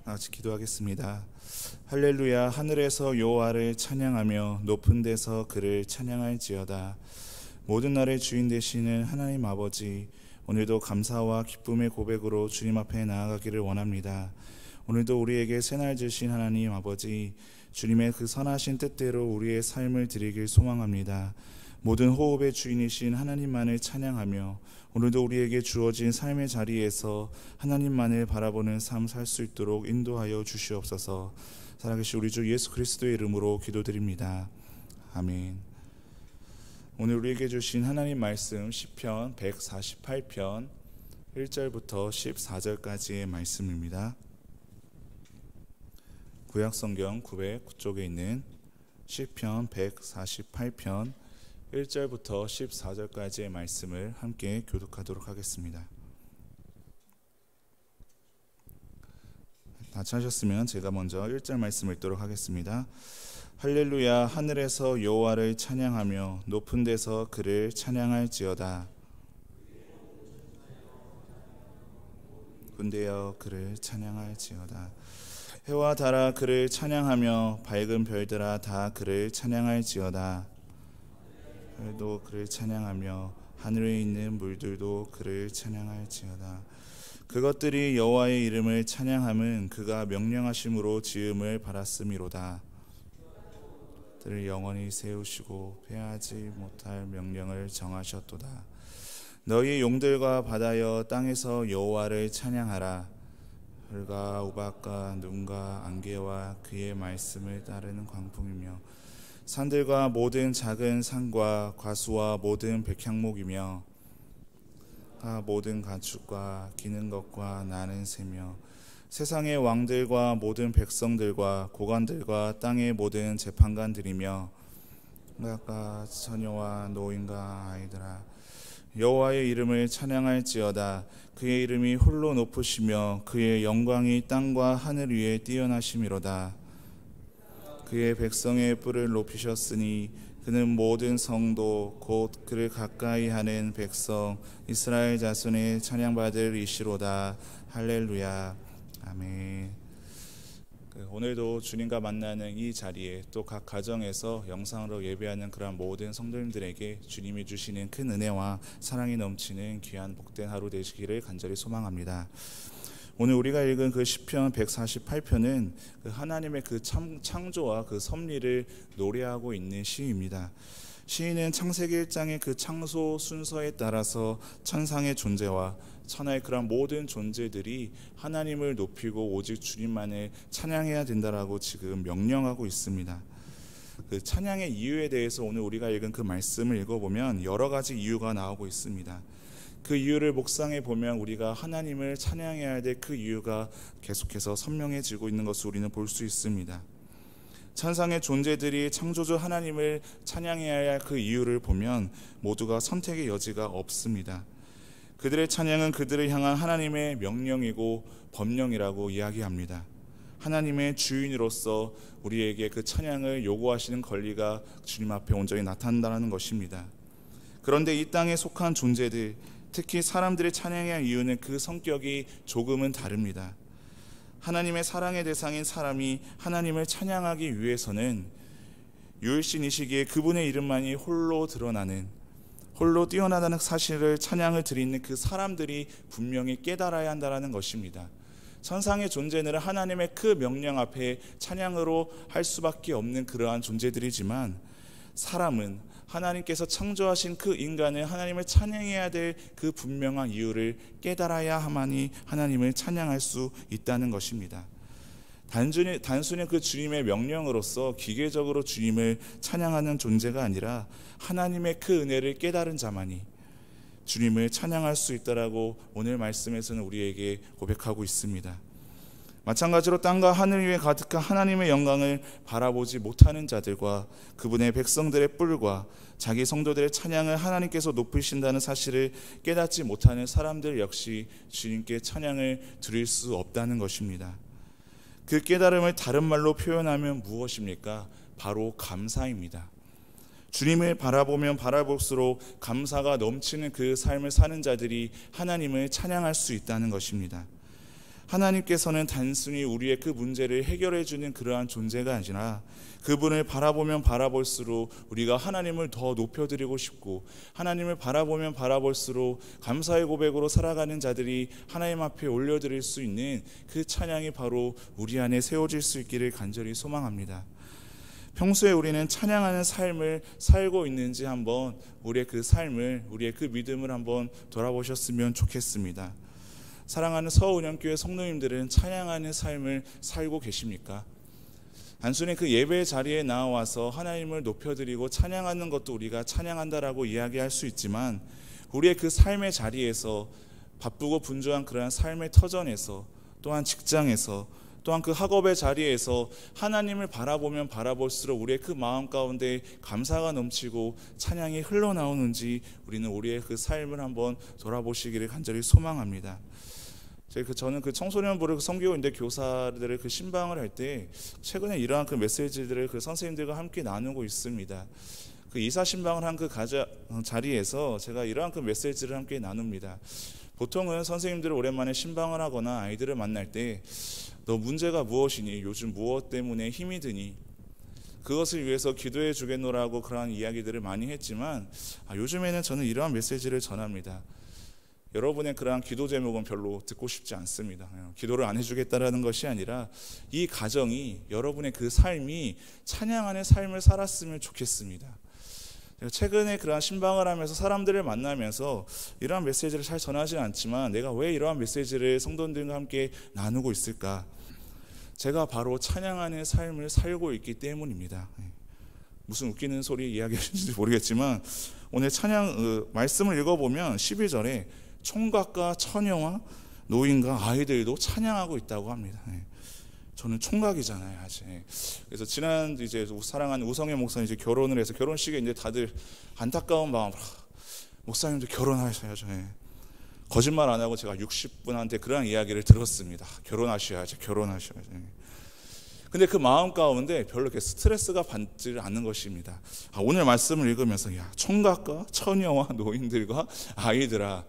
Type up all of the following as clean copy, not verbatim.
같이 기도하겠습니다. 할렐루야. 하늘에서 여호와를 찬양하며 높은 데서 그를 찬양할지어다. 모든 날의 주인 되시는 하나님 아버지, 오늘도 감사와 기쁨의 고백으로 주님 앞에 나아가기를 원합니다. 오늘도 우리에게 새날 주신 하나님 아버지, 주님의 그 선하신 뜻대로 우리의 삶을 드리길 소망합니다. 모든 호흡의 주인이신 하나님만을 찬양하며 오늘도 우리에게 주어진 삶의 자리에서 하나님만을 바라보는 삶 살 수 있도록 인도하여 주시옵소서. 살아계신 우리 주 예수 그리스도의 이름으로 기도드립니다. 아멘. 오늘 우리에게 주신 하나님 말씀 시편 148편 1절부터 14절까지의 말씀입니다. 구약성경 909쪽에 있는 시편 148편 1절부터 14절까지의 말씀을 함께 교독하도록 하겠습니다. 다 찾으셨으면 제가 먼저 1절 말씀 읽도록 하겠습니다. 할렐루야. 하늘에서 여호와를 찬양하며 높은 데서 그를 찬양할지어다. 군대여 그를 찬양할지어다. 해와 달아 그를 찬양하며 밝은 별들아 다 그를 찬양할지어다. 별도 그를 찬양하며 하늘에 있는 물들도 그를 찬양할지어다. 그것들이 여호와의 이름을 찬양함은 그가 명령하심으로 지음을 받았음이로다. 들을 영원히 세우시고 패하지 못할 명령을 정하셨도다. 너희 용들과 바다여 땅에서 여호와를 찬양하라. 별과 우박과 눈과 안개와 그의 말씀을 따르는 광풍이며 산들과 모든 작은 산과 과수와 모든 백향목이며 모든 가축과 기는 것과 나는 새며 세상의 왕들과 모든 백성들과 고관들과 땅의 모든 재판관들이며 각각 처녀와 노인과 아이들아 여호와의 이름을 찬양할지어다. 그의 이름이 홀로 높으시며 그의 영광이 땅과 하늘 위에 뛰어나심이로다. 그의 백성의 뿔을 높이셨으니 그는 모든 성도 곧 그를 가까이 하는 백성 이스라엘 자손의 찬양받을 이시로다. 할렐루야. 아멘. 오늘도 주님과 만나는 이 자리에 또 각 가정에서 영상으로 예배하는 그런 모든 성도님들에게 주님이 주시는 큰 은혜와 사랑이 넘치는 귀한 복된 하루 되시기를 간절히 소망합니다. 오늘 우리가 읽은 그 시편 148편은 그 하나님의 그 창조와 그 섭리를 노래하고 있는 시입니다. 시인은 창세기 1장의 그 창조 순서에 따라서 천상의 존재와 천하의 그런 모든 존재들이 하나님을 높이고 오직 주님만을 찬양해야 된다라고 지금 명령하고 있습니다. 그 찬양의 이유에 대해서 오늘 우리가 읽은 그 말씀을 읽어보면 여러 가지 이유가 나오고 있습니다. 그 이유를 묵상해 보면 우리가 하나님을 찬양해야 될 그 이유가 계속해서 선명해지고 있는 것을 우리는 볼 수 있습니다. 천상의 존재들이 창조주 하나님을 찬양해야 할 그 이유를 보면 모두가 선택의 여지가 없습니다. 그들의 찬양은 그들을 향한 하나님의 명령이고 법령이라고 이야기합니다. 하나님의 주인으로서 우리에게 그 찬양을 요구하시는 권리가 주님 앞에 온전히 나타난다는 것입니다. 그런데 이 땅에 속한 존재들, 특히 사람들의 찬양해야 할 이유는 그 성격이 조금은 다릅니다. 하나님의 사랑의 대상인 사람이 하나님을 찬양하기 위해서는 유일신이시기에 그분의 이름만이 홀로 드러나는, 홀로 뛰어나다는 사실을 찬양을 드리는 그 사람들이 분명히 깨달아야 한다는 것입니다. 천상의 존재는 하나님의 그 명령 앞에 찬양으로 할 수밖에 없는 그러한 존재들이지만 사람은 하나님께서 창조하신 그 인간을 하나님을 찬양해야 될 그 분명한 이유를 깨달아야만이 하나님을 찬양할 수 있다는 것입니다. 단순히 그 주님의 명령으로서 기계적으로 주님을 찬양하는 존재가 아니라 하나님의 그 은혜를 깨달은 자만이 주님을 찬양할 수 있다라고 오늘 말씀에서는 우리에게 고백하고 있습니다. 마찬가지로 땅과 하늘 위에 가득한 하나님의 영광을 바라보지 못하는 자들과 그분의 백성들의 뿔과 자기 성도들의 찬양을 하나님께서 높이신다는 사실을 깨닫지 못하는 사람들 역시 주님께 찬양을 드릴 수 없다는 것입니다. 그 깨달음을 다른 말로 표현하면 무엇입니까? 바로 감사입니다. 주님을 바라보면 바라볼수록 감사가 넘치는 그 삶을 사는 자들이 하나님을 찬양할 수 있다는 것입니다. 하나님께서는 단순히 우리의 그 문제를 해결해 주는 그러한 존재가 아니라 그분을 바라보면 바라볼수록 우리가 하나님을 더 높여드리고 싶고, 하나님을 바라보면 바라볼수록 감사의 고백으로 살아가는 자들이 하나님 앞에 올려드릴 수 있는 그 찬양이 바로 우리 안에 세워질 수 있기를 간절히 소망합니다. 평소에 우리는 찬양하는 삶을 살고 있는지 한번 우리의 그 삶을, 우리의 그 믿음을 한번 돌아보셨으면 좋겠습니다. 사랑하는 서운영교회 성도님들은 찬양하는 삶을 살고 계십니까? 단순히 그 예배 자리에 나와서 하나님을 높여드리고 찬양하는 것도 우리가 찬양한다라고 이야기할 수 있지만, 우리의 그 삶의 자리에서, 바쁘고 분주한 그러한 삶의 터전에서, 또한 직장에서, 또한 그 학업의 자리에서 하나님을 바라보면 바라볼수록 우리의 그 마음 가운데 감사가 넘치고 찬양이 흘러나오는지 우리는 우리의 그 삶을 한번 돌아보시기를 간절히 소망합니다. 저는 그 청소년부를 섬기고 있는데 교사들의 그 신방을 할 때 최근에 이러한 그 메시지들을 그 선생님들과 함께 나누고 있습니다. 그 이사 신방을 한 그 자리에서 제가 이러한 그 메시지를 함께 나눕니다. 보통은 선생님들을 오랜만에 신방을 하거나 아이들을 만날 때 너 문제가 무엇이니? 요즘 무엇 때문에 힘이 드니? 그것을 위해서 기도해 주겠노라고 그러한 이야기들을 많이 했지만, 요즘에는 저는 이러한 메시지를 전합니다. 여러분의 그러한 기도 제목은 별로 듣고 싶지 않습니다. 기도를 안 해주겠다라는 것이 아니라 이 가정이, 여러분의 그 삶이 찬양하는 삶을 살았으면 좋겠습니다. 최근에 그러한 신방을 하면서 사람들을 만나면서 이러한 메시지를 잘 전하지 않지만, 내가 왜 이러한 메시지를 성도들과 함께 나누고 있을까? 제가 바로 찬양하는 삶을 살고 있기 때문입니다. 무슨 웃기는 소리 이야기하시는지 모르겠지만, 오늘 찬양 말씀을 읽어보면 12절에 총각과 처녀와 노인과 아이들도 찬양하고 있다고 합니다. 저는 총각이잖아요, 아직. 그래서 지난 이제 사랑하는 우성애 목사님 이제 결혼을 해서 결혼식에 이제 다들 안타까운 마음으로, 목사님도 결혼하셔야죠. 거짓말 안 하고 제가 60분한테 그런 이야기를 들었습니다. 결혼하셔야죠. 근데 그 마음 가운데 별로 이렇게 스트레스가 받지 않는 것입니다. 오늘 말씀을 읽으면서, 총각과 처녀와 노인들과 아이들아,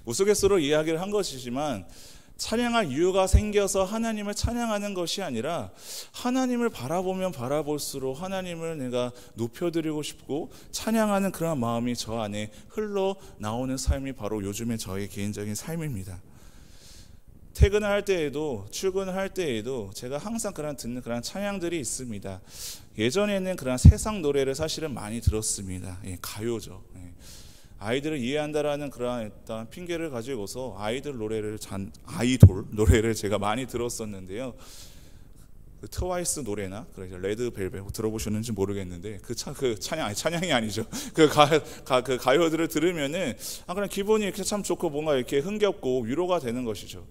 우스갯소리로 이야기를 한 것이지만, 찬양할 이유가 생겨서 하나님을 찬양하는 것이 아니라 하나님을 바라보면 바라볼수록 하나님을 내가 높여드리고 싶고 찬양하는 그런 마음이 저 안에 흘러나오는 삶이 바로 요즘의 저의 개인적인 삶입니다. 퇴근을 할 때에도, 출근을 할 때에도 제가 항상 듣는 그런 찬양들이 있습니다. 예전에는 그런 세상 노래를 사실은 많이 들었습니다. 가요죠. 아이들을 이해한다라는 그런 일단 핑계를 가지고서 아이돌 노래를 제가 많이 들었었는데요. 그 트와이스 노래나 레드벨벳 들어보셨는지 모르겠는데 찬양이 아니죠. 그 가요들을 들으면은 그냥 기분이 이렇게 참 좋고 뭔가 이렇게 흥겹고 위로가 되는 것이죠.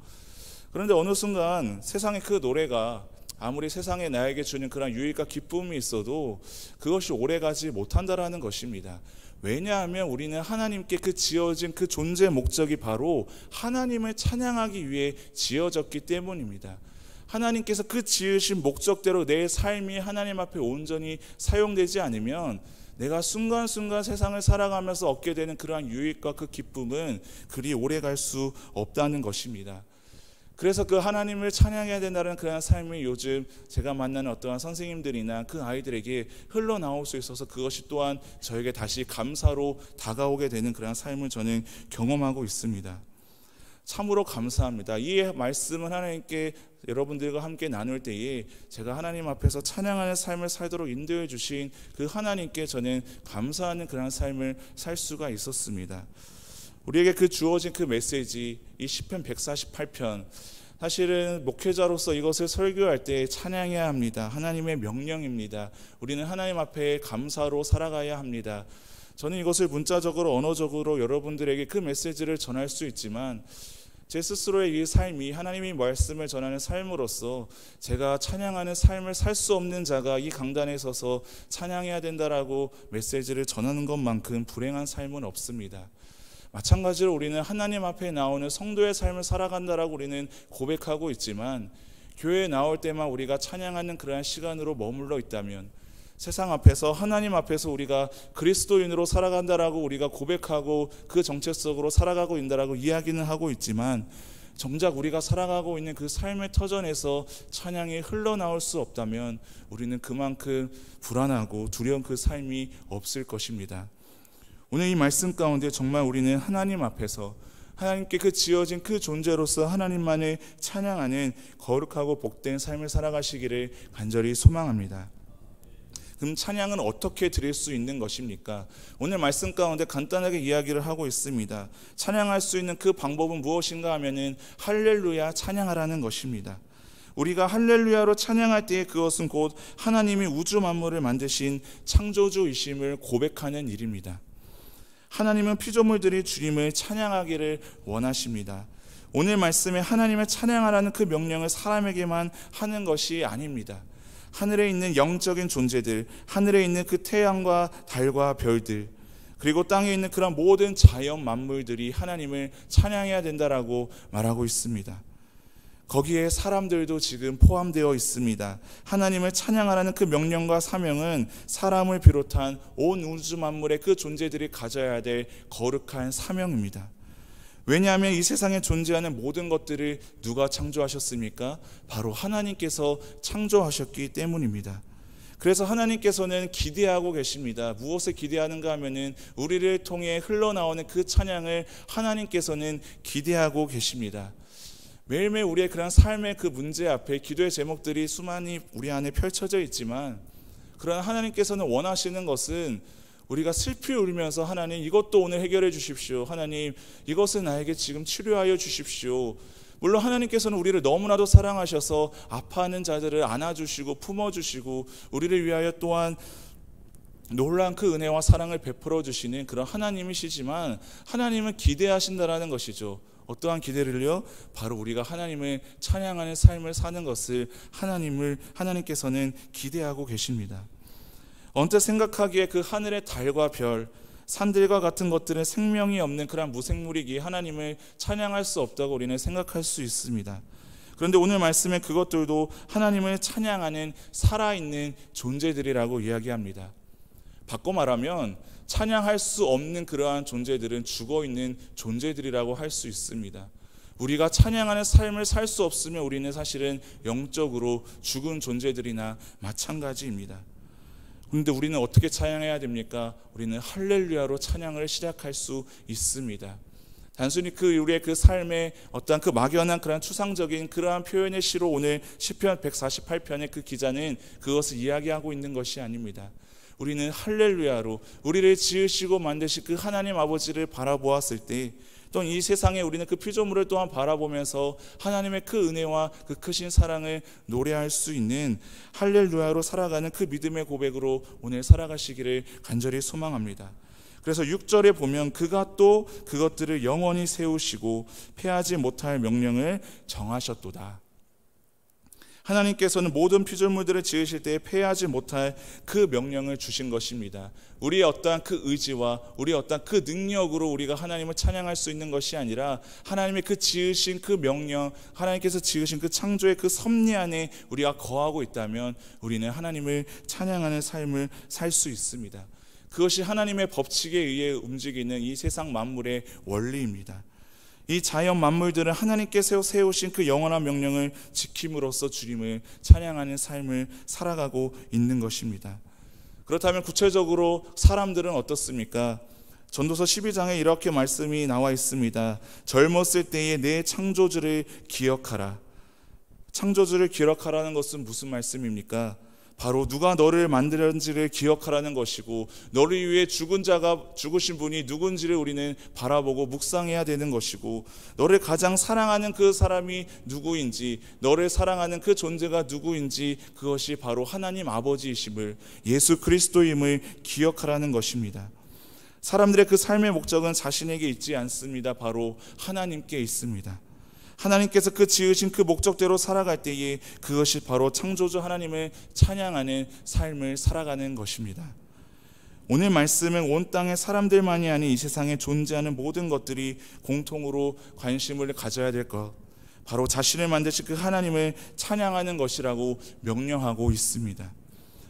그런데 어느 순간 세상의 그 노래가 아무리 세상에 나에게 주는 그런 유익과 기쁨이 있어도 그것이 오래가지 못한다라는 것입니다. 왜냐하면 우리는 하나님께 그 지어진 그 존재 목적이 바로 하나님을 찬양하기 위해 지어졌기 때문입니다. 하나님께서 그 지으신 목적대로 내 삶이 하나님 앞에 온전히 사용되지 않으면 내가 순간순간 세상을 살아가면서 얻게 되는 그러한 유익과 그 기쁨은 그리 오래 갈 수 없다는 것입니다. 그래서 그 하나님을 찬양해야 된다는 그런 삶이 요즘 제가 만나는 어떠한 선생님들이나 그 아이들에게 흘러나올 수 있어서 그것이 또한 저에게 다시 감사로 다가오게 되는 그런 삶을 저는 경험하고 있습니다. 참으로 감사합니다. 이 말씀을 하나님께 여러분들과 함께 나눌 때에 제가 하나님 앞에서 찬양하는 삶을 살도록 인도해 주신 그 하나님께 저는 감사하는 그런 삶을 살 수가 있었습니다. 우리에게 그 주어진 그 메시지, 이 시편 148편, 사실은 목회자로서 이것을 설교할 때 찬양해야 합니다. 하나님의 명령입니다. 우리는 하나님 앞에 감사로 살아가야 합니다. 저는 이것을 문자적으로, 언어적으로 여러분들에게 그 메시지를 전할 수 있지만 제 스스로의 이 삶이 하나님의 말씀을 전하는 삶으로서 제가 찬양하는 삶을 살 수 없는 자가 이 강단에 서서 찬양해야 된다라고 메시지를 전하는 것만큼 불행한 삶은 없습니다. 마찬가지로 우리는 하나님 앞에 나오는 성도의 삶을 살아간다라고 우리는 고백하고 있지만 교회에 나올 때만 우리가 찬양하는 그러한 시간으로 머물러 있다면, 세상 앞에서 하나님 앞에서 우리가 그리스도인으로 살아간다라고 우리가 고백하고 그 정체성으로 살아가고 있다라고 이야기는 하고 있지만 정작 우리가 살아가고 있는 그 삶의 터전에서 찬양이 흘러나올 수 없다면 우리는 그만큼 불안하고 두려운 그 삶이 없을 것입니다. 오늘 이 말씀 가운데 정말 우리는 하나님 앞에서 하나님께 그 지어진 그 존재로서 하나님만을 찬양하는 거룩하고 복된 삶을 살아가시기를 간절히 소망합니다. 그럼 찬양은 어떻게 드릴 수 있는 것입니까? 오늘 말씀 가운데 간단하게 이야기를 하고 있습니다. 찬양할 수 있는 그 방법은 무엇인가 하면은 할렐루야 찬양하라는 것입니다. 우리가 할렐루야로 찬양할 때에 그것은 곧 하나님이 우주 만물을 만드신 창조주이심을 고백하는 일입니다. 하나님은 피조물들이 주님을 찬양하기를 원하십니다. 오늘 말씀에 하나님을 찬양하라는 그 명령을 사람에게만 하는 것이 아닙니다. 하늘에 있는 영적인 존재들, 하늘에 있는 그 태양과 달과 별들, 그리고 땅에 있는 그런 모든 자연 만물들이 하나님을 찬양해야 된다라고 말하고 있습니다. 거기에 사람들도 지금 포함되어 있습니다. 하나님을 찬양하라는 그 명령과 사명은 사람을 비롯한 온 우주 만물의 그 존재들이 가져야 될 거룩한 사명입니다. 왜냐하면 이 세상에 존재하는 모든 것들을 누가 창조하셨습니까? 바로 하나님께서 창조하셨기 때문입니다. 그래서 하나님께서는 기대하고 계십니다. 무엇을 기대하는가 하면은 우리를 통해 흘러나오는 그 찬양을 하나님께서는 기대하고 계십니다. 매일매일 우리의 그런 삶의 그 문제 앞에 기도의 제목들이 수많이 우리 안에 펼쳐져 있지만, 그러나 하나님께서는 원하시는 것은 우리가 슬피 울면서 하나님 이것도 오늘 해결해 주십시오, 하나님 이것은 나에게 지금 치료하여 주십시오. 물론 하나님께서는 우리를 너무나도 사랑하셔서 아파하는 자들을 안아주시고 품어주시고 우리를 위하여 또한 놀라운 그 은혜와 사랑을 베풀어 주시는 그런 하나님이시지만, 하나님은 기대하신다라는 것이죠. 어떠한 기대를요? 바로 우리가 하나님을 찬양하는 삶을 사는 것을 하나님께서는 기대하고 계십니다. 언뜻 생각하기에 그 하늘의 달과 별, 산들과 같은 것들은 생명이 없는 그런 무생물이기에 하나님을 찬양할 수 없다고 우리는 생각할 수 있습니다. 그런데 오늘 말씀에 그것들도 하나님을 찬양하는 살아있는 존재들이라고 이야기합니다. 바꿔 말하면 찬양할 수 없는 그러한 존재들은 죽어있는 존재들이라고 할 수 있습니다. 우리가 찬양하는 삶을 살 수 없으면 우리는 사실은 영적으로 죽은 존재들이나 마찬가지입니다. 그런데 우리는 어떻게 찬양해야 됩니까? 우리는 할렐루야로 찬양을 시작할 수 있습니다. 단순히 우리의 그 삶의 어떤 그 막연한 그런 추상적인 그러한 표현의 시로 오늘 시편 148편의 그 기자는 그것을 이야기하고 있는 것이 아닙니다. 우리는 할렐루야로 우리를 지으시고 만드신 그 하나님 아버지를 바라보았을 때, 또는 이 세상에 우리는 그 피조물을 또한 바라보면서 하나님의 그 은혜와 그 크신 사랑을 노래할 수 있는 할렐루야로 살아가는 그 믿음의 고백으로 오늘 살아가시기를 간절히 소망합니다. 그래서 6절에 보면 그가 또 그것들을 영원히 세우시고 패하지 못할 명령을 정하셨도다. 하나님께서는 모든 피조물들을 지으실 때 패하지 못할 그 명령을 주신 것입니다. 우리의 어떠한 그 의지와 우리의 어떠한 그 능력으로 우리가 하나님을 찬양할 수 있는 것이 아니라 하나님의 그 지으신 그 명령, 하나님께서 지으신 그 창조의 그 섭리 안에 우리가 거하고 있다면 우리는 하나님을 찬양하는 삶을 살 수 있습니다. 그것이 하나님의 법칙에 의해 움직이는 이 세상 만물의 원리입니다. 이 자연 만물들은 하나님께서 세우신 그 영원한 명령을 지킴으로써 주님을 찬양하는 삶을 살아가고 있는 것입니다. 그렇다면 구체적으로 사람들은 어떻습니까? 전도서 12장에 이렇게 말씀이 나와 있습니다. 젊었을 때에 내 창조주를 기억하라. 창조주를 기억하라는 것은 무슨 말씀입니까? 바로 누가 너를 만들었는지를 기억하라는 것이고, 너를 위해 죽으신 분이 누군지를 우리는 바라보고 묵상해야 되는 것이고, 너를 가장 사랑하는 그 사람이 누구인지, 너를 사랑하는 그 존재가 누구인지, 그것이 바로 하나님 아버지이심을, 예수 그리스도임을 기억하라는 것입니다. 사람들의 그 삶의 목적은 자신에게 있지 않습니다. 바로 하나님께 있습니다. 하나님께서 그 지으신 그 목적대로 살아갈 때에 그것이 바로 창조주 하나님을 찬양하는 삶을 살아가는 것입니다. 오늘 말씀은 온 땅의 사람들만이 아닌 이 세상에 존재하는 모든 것들이 공통으로 관심을 가져야 될 것, 바로 자신을 만드신 그 하나님을 찬양하는 것이라고 명령하고 있습니다.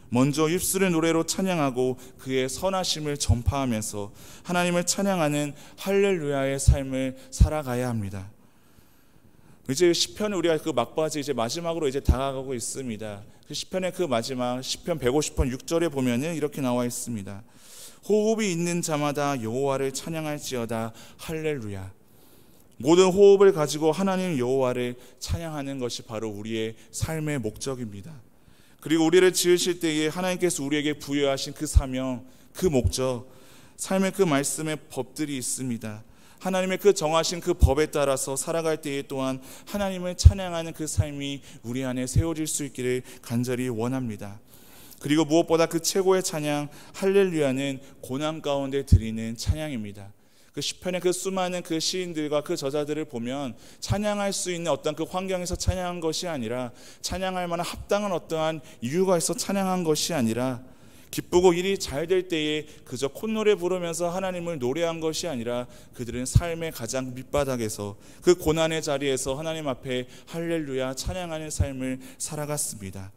먼저 입술의 노래로 찬양하고 그의 선하심을 전파하면서 하나님을 찬양하는 할렐루야의 삶을 살아가야 합니다. 이제 시편을 우리가 그 막바지 이제 마지막으로 이제 다가가고 있습니다. 그 시편의 그 마지막 시편 150편 6절에 보면은 이렇게 나와 있습니다. 호흡이 있는 자마다 여호와를 찬양할지어다. 할렐루야. 모든 호흡을 가지고 하나님 여호와를 찬양하는 것이 바로 우리의 삶의 목적입니다. 그리고 우리를 지으실 때에 하나님께서 우리에게 부여하신 그 사명, 그 목적, 삶의 그 말씀의 법들이 있습니다. 하나님의 그 정하신 그 법에 따라서 살아갈 때에 또한 하나님을 찬양하는 그 삶이 우리 안에 세워질 수 있기를 간절히 원합니다. 그리고 무엇보다 그 최고의 찬양 할렐루야는 고난 가운데 드리는 찬양입니다. 그 시편의 그 수많은 그 시인들과 그 저자들을 보면 찬양할 수 있는 어떤 그 환경에서 찬양한 것이 아니라, 찬양할 만한 합당한 어떠한 이유가 있어 찬양한 것이 아니라, 기쁘고 일이 잘 될 때에 그저 콧노래 부르면서 하나님을 노래한 것이 아니라, 그들은 삶의 가장 밑바닥에서 그 고난의 자리에서 하나님 앞에 할렐루야 찬양하는 삶을 살아갔습니다.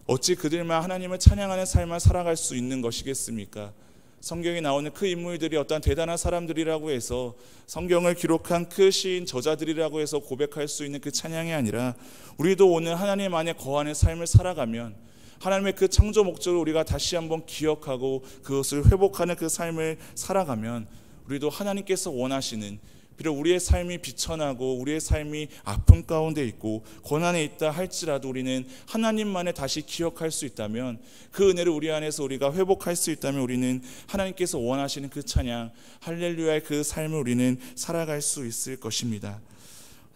어찌 그들만 하나님을 찬양하는 삶을 살아갈 수 있는 것이겠습니까? 성경에 나오는 그 인물들이 어떤 대단한 사람들이라고 해서, 성경을 기록한 그 시인 저자들이라고 해서 고백할 수 있는 그 찬양이 아니라, 우리도 오늘 하나님 안에 거하는 삶을 살아가면 하나님의 그 창조 목적을 우리가 다시 한번 기억하고 그것을 회복하는 그 삶을 살아가면, 우리도 하나님께서 원하시는, 비록 우리의 삶이 비천하고 우리의 삶이 아픔 가운데 있고 고난에 있다 할지라도 우리는 하나님만을 다시 기억할 수 있다면, 그 은혜를 우리 안에서 우리가 회복할 수 있다면, 우리는 하나님께서 원하시는 그 찬양 할렐루야의 그 삶을 우리는 살아갈 수 있을 것입니다.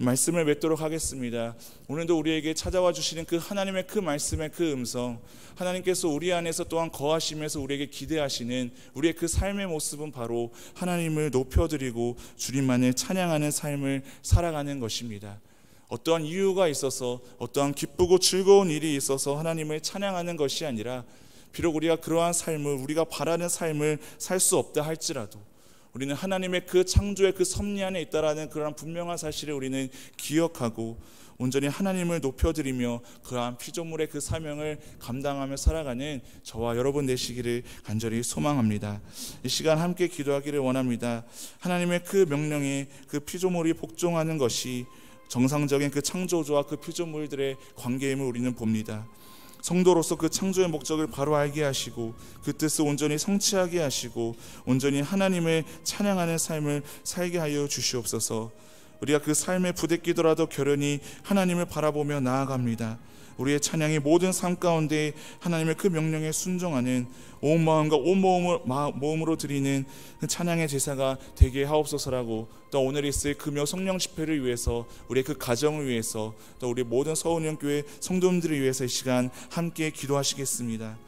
말씀을 맺도록 하겠습니다. 오늘도 우리에게 찾아와 주시는 그 하나님의 그 말씀의 그 음성, 하나님께서 우리 안에서 또한 거하시면서 우리에게 기대하시는 우리의 그 삶의 모습은 바로 하나님을 높여드리고 주님만을 찬양하는 삶을 살아가는 것입니다. 어떠한 이유가 있어서, 어떠한 기쁘고 즐거운 일이 있어서 하나님을 찬양하는 것이 아니라, 비록 우리가 그러한 삶을, 우리가 바라는 삶을 살 수 없다 할지라도 우리는 하나님의 그 창조의 그 섭리 안에 있다라는 그러한 분명한 사실을 우리는 기억하고 온전히 하나님을 높여드리며 그러한 피조물의 그 사명을 감당하며 살아가는 저와 여러분 되시기를 간절히 소망합니다. 이 시간 함께 기도하기를 원합니다. 하나님의 그 명령에 그 피조물이 복종하는 것이 정상적인 그 창조주와 그 피조물들의 관계임을 우리는 봅니다. 성도로서 그 창조의 목적을 바로 알게 하시고 그 뜻을 온전히 성취하게 하시고 온전히 하나님을 찬양하는 삶을 살게 하여 주시옵소서. 우리가 그 삶에 부대끼더라도 결연히 하나님을 바라보며 나아갑니다. 우리의 찬양이 모든 삶 가운데 하나님의 그 명령에 순종하는 온 마음과 온 몸으로 드리는 그 찬양의 제사가 되게 하옵소서라고, 또 오늘 있을 금요 성령 집회를 위해서, 우리의 그 가정을 위해서, 또 우리 모든 서울연교회 성도님들을 위해서 이 시간 함께 기도하시겠습니다.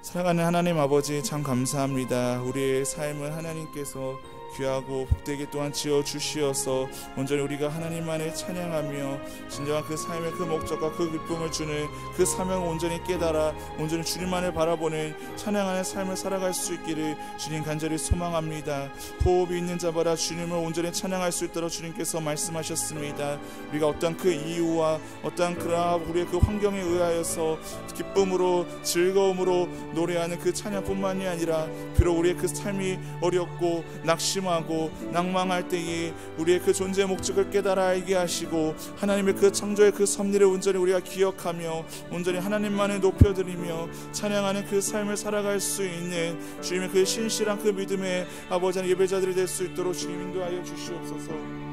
사랑하는 하나님 아버지, 참 감사합니다. 우리의 삶을 하나님께서 귀하고 복되게 또한 지어주시어서 온전히 우리가 하나님만을 찬양하며 진정한 그 삶의 그 목적과 그 기쁨을 주는 그 사명을 온전히 깨달아 온전히 주님만을 바라보는 찬양하는 삶을 살아갈 수 있기를 주님 간절히 소망합니다. 호흡이 있는 자마다 주님을 온전히 찬양할 수 있도록 주님께서 말씀하셨습니다. 우리가 어떤 그 이유와 어떤 그러한 우리의 그 환경에 의하여서 기쁨으로 즐거움으로 노래하는 그 찬양뿐만이 아니라, 비록 우리의 그 삶이 어렵고 낙심하고 낭망할 때에 우리의 그 존재의 목적을 깨달아 알게 하시고 하나님의 그 창조의 그 섭리를 온전히 우리가 기억하며 온전히 하나님만을 높여드리며 찬양하는 그 삶을 살아갈 수 있는 주님의 그 신실한 그 믿음의 아버지 하나님 예배자들이 될 수 있도록 주님 인도하여 주시옵소서.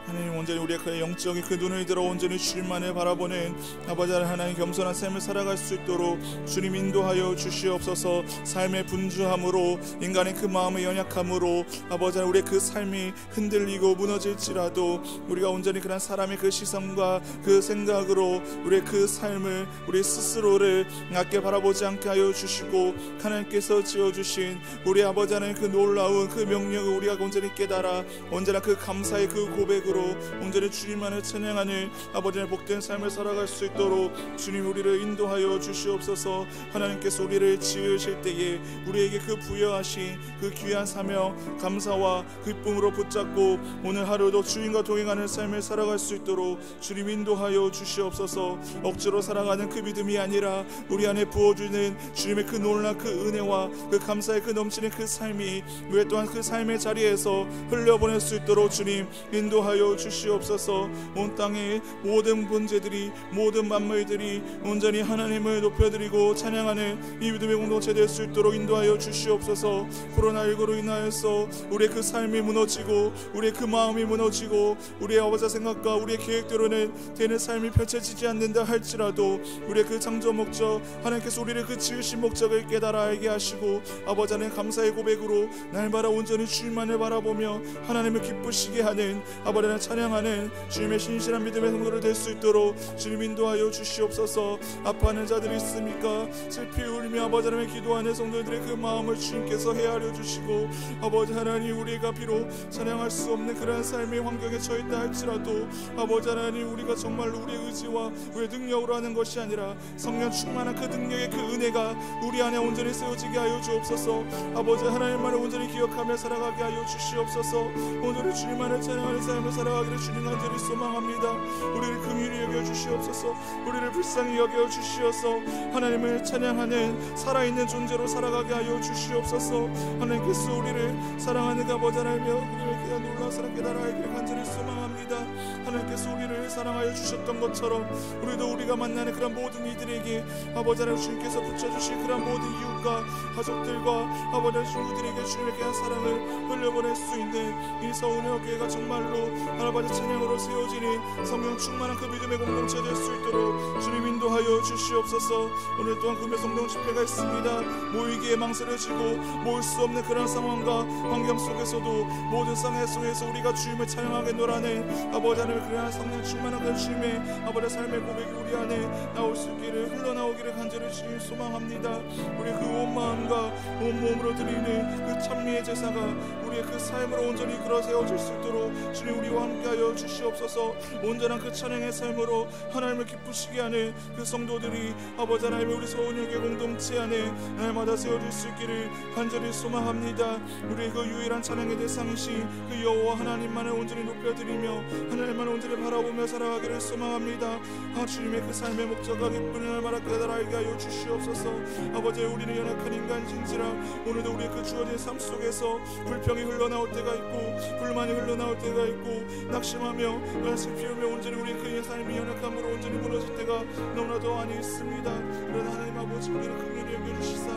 하나님 온전히 우리의 그 영적인 그 눈을 들어 온전히 주님만을 바라보는 아버지 하나님 겸손한 삶을 살아갈 수 있도록 주님 인도하여 주시옵소서. 삶의 분주함으로, 인간의 그 마음의 연약함으로 아버지 하나님 우리의 그 삶이 흔들리고 무너질지라도 우리가 온전히 그런 사람의 그 시선과 그 생각으로 우리의 그 삶을, 우리 스스로를 낮게 바라보지 않게 하여 주시고, 하나님께서 지어주신 우리 아버지 하나님 그 놀라운 그 명령을 우리가 온전히 깨달아 언제나 그 감사의 그 고백으로 온전히 주님만을 찬양하는 아버지의 복된 삶을 살아갈 수 있도록 주님 우리를 인도하여 주시옵소서. 하나님께서 우리를 지으실 때에 우리에게 그 부여하신 그 귀한 사명 감사와 기쁨으로 붙잡고 오늘 하루도 주님과 동행하는 삶을 살아갈 수 있도록 주님 인도하여 주시옵소서. 억지로 살아가는 그 믿음이 아니라 우리 안에 부어주는 주님의 그 놀라운 그 은혜와 그 감사의 그 넘치는 그 삶이 우리 또한 그 삶의 자리에서 흘려보낼 수 있도록 주님 인도하여 주시옵소서. 온 땅의 모든 문제들이 모든 만물들이 온전히 하나님을 높여드리고 찬양하는 이 믿음의 공동체 될 수 있도록 인도하여 주시옵소서. 코로나19로 인하여서 우리의 그 삶이 무너지고 우리의 그 마음이 무너지고 우리의 아버지 생각과 우리의 계획대로는 되는 삶이 펼쳐지지 않는다 할지라도 우리의 그 창조 목적 하나님께서 우리를 그 지으신 목적을 깨달아 알게 하시고 아버지 하나님 감사의 고백으로 날마다 온전히 주님만을 바라보며 하나님을 기쁘시게 하는 아버지 하나님 찬양하는 주님의 신실한 믿음의 성도를 될 수 있도록 주님 인도하여 주시옵소서. 아파하는 자들이 있습니까? 슬피 울며 아버지 하나님의 기도하는 성도들의 그 마음을 주님께서 헤아려 주시고 아버지 하나님 우리가 비록 찬양할 수 없는 그러한 삶의 환경에 처했다 할지라도 아버지 하나님 우리가 정말로 우리의 의지와 우리의 능력으로 하는 것이 아니라 성령 충만한 그 능력의 그 은혜가 우리 안에 온전히 세워지게 하여 주옵소서. 아버지 하나님만을 온전히 기억하며 살아가게 하여 주시옵소서. 오늘은 주님만을 찬양하는 삶을 살아가기를 주님 간절히 소망합니다. 우리를 긍휼히 여겨 주시옵소서. 우리를 불쌍히 여겨 주시어서 하나님을 찬양하는 살아있는 존재로 살아가게 하여 주시옵소서. 하나님께서 우리를 사랑하는 아버지 하나님이여 우리를 그냥 놀라운 사랑 깨달아 알기를 간절히 소망합니다. 하나님께서 우리를 사랑하여 주셨던 것처럼 우리도 우리가 만나는 그런 모든 이들에게 아버지 하나님 주님께서 붙여주신 그런 모든 이웃과 가족들과 아버지 하나님 친구들에게 주님의 귀한 사랑을 흘려보낼 수 있는 이 서운의 교회가 정말로 아버지 찬양으로 세워지는 성령 충만한 그 믿음의 공동체 될 수 있도록 주님 인도하여 주시옵소서. 오늘 또한 금요 성령 집회가 있습니다. 모이기에 망설여지고 모일 수 없는 그런 상황과 환경 속에서도 모든 상해 속에서 우리가 주님을 찬양하겠노라는 아버지 하나님의 그러한 성령 충만한 그 주님의 아버지 삶의 고백이 우리 안에 나올 수 있기를 흘러나오기를 간절히 주님 소망합니다. 우리 그 온 마음과 온 몸으로 드리는 그 찬미의 제사가 우리의 그 삶으로 온전히 이끌어 세워질 수 있도록 주님 우리와 함께하여 주시옵소서. 온전한 그 찬양의 삶으로 하나님을 기쁘시게 하는 그 성도들이 아버지 하나님의 우리 서운역의 공동체 안에 날마다 세워질 수 있기를 간절히 소망합니다. 우리의 그 유일한 찬양의 대상이신 그 여호와 하나님만을 온전히 높여드리며 하나님만을 온전히 바라보며 살아가기를 소망합니다. 주님의 그 삶의 목적과 기쁨을 날마다 깨달아 알게 하여 주시옵소서. 아버지 우리는 연약한 인간인지라 오늘도 우리의 그 주어진 삶 속에서 불평이 흘러나올 때가 있고 불만이 흘러나올 때가 있고 낙심하며 슬피우며 온전히 우리의 그 삶이 연약함으로 온전히 무너질 때가 너무나도 많이 있습니다. 그러나 하나님 아버지 우리는 긍휼히 여겨주시사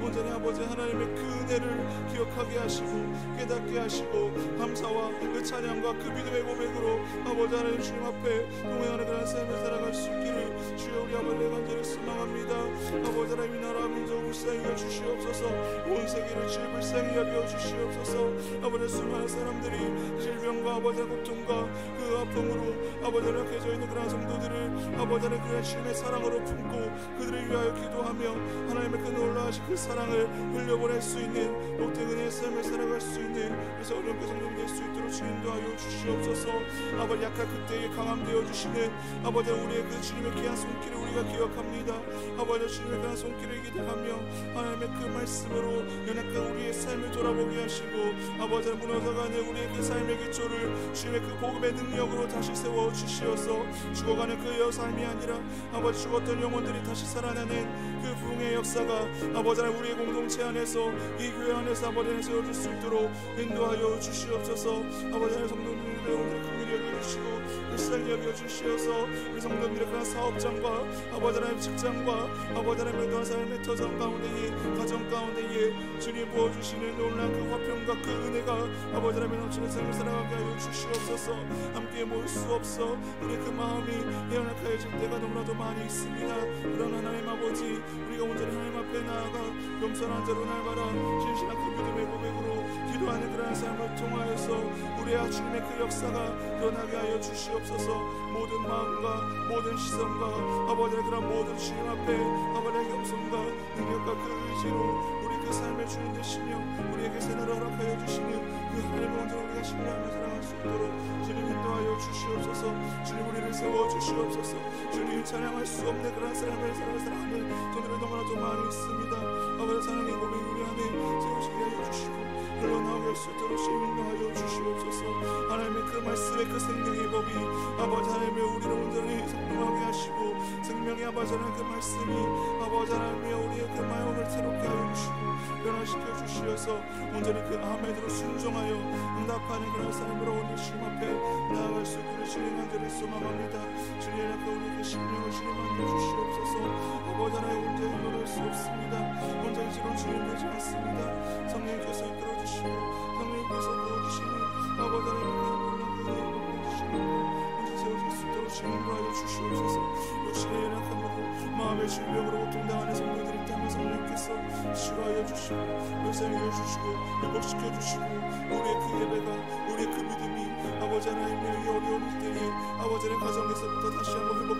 온전히 아버지 하나님의 그 은혜를 기억하게 하시고 깨닫게 하시고 감사와 그 찬양과 그 믿음의 고백으로 아버지 하나님 주님 앞에 동행하는 그런 삶을 살아갈 수 있기를 주여 우리 아버지의 간절히 소망합니다. 아버지 하나님 이 나라 민족 불쌍히 여주시옵소서. 온 세계를 주의 불쌍히 여겨 주시옵소서. 아버지 수많은 사람들이 질병과 아버지 고통과 그 아픔으로 아버지 약해져 있는 그런 성도들을 아버지 하나님 그런 주님의 사랑으로 품고 그들을 위하여 기도하며 하나님의 그 놀라우신 그 사랑을 흘려보낼 수 있는 복된 은혜의 삶을 살아갈 수 있는 그래서 어려운 성령 될 수 있도록 주님도 하여 주시옵소서. 아버지 약할 그때에 강함 되어 주시는 아버지 우리의 그 주님의 귀한 손길을 우리가 기억합니다. 아버지 주님의 귀한 손길을 기대하며 하나님의 그 말씀으로 연약한 우리의 삶을 돌아보게 하시고 아버지 무너져가는 우리의 그 삶의 기초를 주님의 그 복음의 능력으로 다시 세워 주시어서 죽어가는 그의 삶이 아니라 아버지 죽었던 영혼들이 다시 살아나는 그 부흥의 역사가 아버지 하나님 우리의 공동체 안에서 이 교회 안에서 아버지 하나님 세워줄 수 있도록 인도하여 주시옵소서. 아버지 하나님 성도님들의 오늘 긍휼히 여겨주시고 불쌍히 여겨주시어서 우리 성도님들의 그런 사업장과 아버지 하나님 직장과 아버지 하나님의 그런 삶의 터전 가운데에 가정 가운데에 주님 부어주시는 놀라운 그 화평과 그 은혜가 아버지 하나님의 넘치는 삶을 살아가게 하여 주시옵소서. 함께 모일 수 없어 우리 그 마음이 연약해질 때가 너무나도 많이 있습니다. 그런 하나님 아버지 우리가 온전히 하나님 앞에 나아가 겸손한 자로 날마다 진실한 그 믿음의 고백으로 기도하는 그런 삶을 통하여서 우리의 주님의 그 역사가 드러나게 하여 주시옵소서. 모든 마음과 모든 시선과 아버지의 그런 모든 주님 앞에 아버지의 겸손과 능력과 그 의지로 우리 그 삶의 주인 되시며 우리에게 새나라 허락하여 주시는 그 하나님의 온전히 우리가 신뢰하며 살아갈 수 있도록 주님 인도하여 주시옵소서. 주님 우리를 세워주시옵소서. 주님 찬양할 수 없는 그런 삶을 살아가는 저들은 너무나도 많이 있습니다. 아버지 하나님 고백 우리 안에 세우시게 하여 주시고 흘러나오게 할 수 있도록 인도하여 주시옵소서. 하나님의 그 말씀의 그 생명의 법이 아버지 하나님의 우리를 온전히 생명하게 하시고 생명의 아버지 하나님 그 말씀이 아버지 하나님의 우리의 그 마음을 새롭게 하여 주시고 변화시켜 주시어서 온전히 그 아멘으로 순종하여 응답하는 그런 사람으로 오늘 주님 앞에 나아갈 수 있기를 주님 간절히 소망합니다. 주님 앞에 우리의 그 심령을 주님 만져 주시옵소서. 아버지 하나님 온전히 노래할 수 없습니다. 온전히 지금 주님 되지 않습니다. 성령께서 이끌어 주시고 성령께서 부어주시니 아버지 하나님 그 놀라운 그 은혜를 주시고 이제 세워질 수 있도록 주님 인도하여 주시옵소서. 육신의 연약함으로 마음의 질병으로 고통당하는 성도들이 있다면 성령께서 치료하여 주시고 멸살하여 주시고 회복시켜 주시고 우리의 그 예배가 우리의 그 믿음이 아버지 하나님의 이 어려운 때에 아버지 하나님 가정에서부터 다시 한번 회복